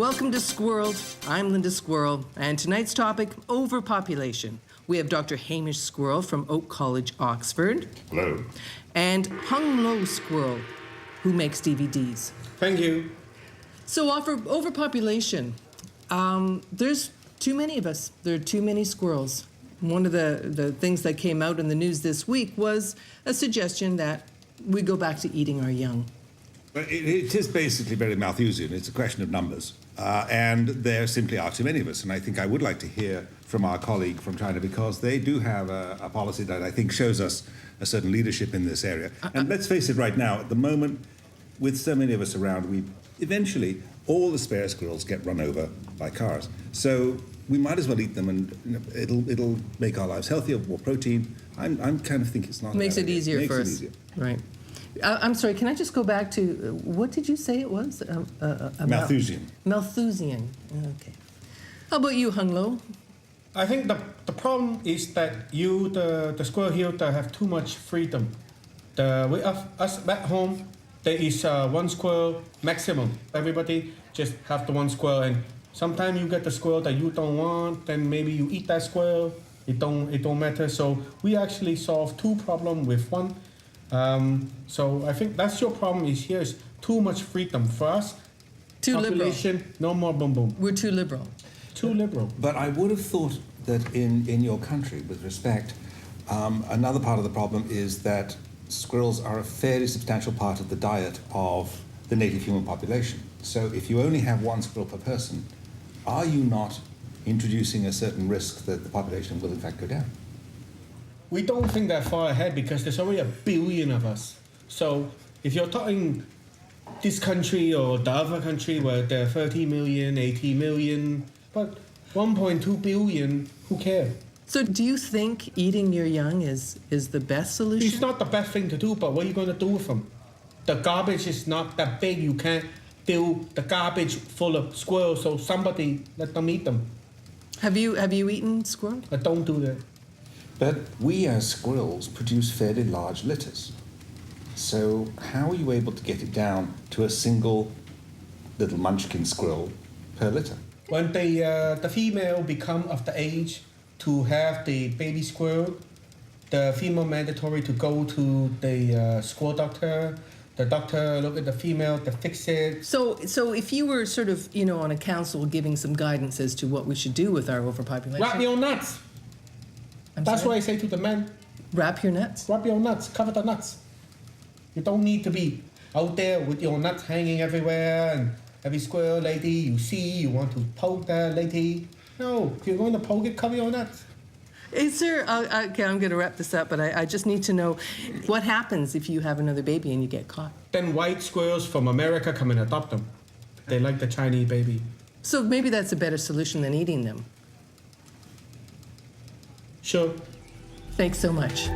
Welcome to Sqworld. I'm Linda Squirrel, and tonight's topic, overpopulation. We have Dr. Hamish Squirrel from Oak College, Oxford. Hello. And Hung+Lo Sqworld, who makes DVDs. Thank you. So overpopulation, there's too many of us. There are too many squirrels. One of the things that came out in the news this week was a suggestion that we go back to eating our young. It is basically very Malthusian. It's a question of numbers. And there simply are too many of us. And I think I would like to hear from our colleague from China, because they do have a policy that I think shows us a certain leadership in this area. And let's face it right now, at the moment, with so many of us around, eventually all the spare squirrels get run over by cars. So we might as well eat them, and it'll make our lives healthier, more protein. I'm kind of think it's not. Makes it easier for us. Right. I'm sorry, can I just go back to, what did you say it was? Malthusian. Malthusian, okay. How about you, Hung+Lo? I think the problem is that the squirrel here, they have too much freedom. With us back home, there is one squirrel maximum. Everybody just have the one squirrel, and sometimes you get the squirrel that you don't want, then maybe you eat that squirrel. It don't matter. So we actually solve two problems with one. So I think that's your problem is too much freedom for us. Too population, liberal. No more boom boom. We're too liberal. Too liberal. But I would have thought that in your country, with respect, another part of the problem is that squirrels are a fairly substantial part of the diet of the native human population. So if you only have one squirrel per person, are you not introducing a certain risk that the population will in fact go down? We don't think that far ahead because there's already 1 billion of us. So if you're talking this country or the other country where there are 30 million, 80 million, but 1.2 billion, who cares? So do you think eating your young is the best solution? It's not the best thing to do, but what are you going to do with them? The garbage is not that big. You can't fill the garbage full of squirrels, so somebody let them eat them. Have you eaten squirrel? I don't do that. But we as squirrels produce fairly large litters. So how are you able to get it down to a single little munchkin squirrel per litter? When the female become of the age to have the baby squirrel, the female mandatory to go to the squirrel doctor. The doctor look at the female to fix it. So if you were sort of, on a council giving some guidance as to what we should do with our overpopulation. Wrap your nuts. That's what I say to the men. Wrap your nuts? Wrap your nuts. Cover the nuts. You don't need to be out there with your nuts hanging everywhere and every squirrel lady you see, you want to poke that lady. No, if you're going to poke it, cover your nuts. Is there, okay, I'm going to wrap this up, but I just need to know what happens if you have another baby and you get caught? Then white squirrels from America come and adopt them. They like the Chinese baby. So maybe that's a better solution than eating them. Sure. Thanks so much.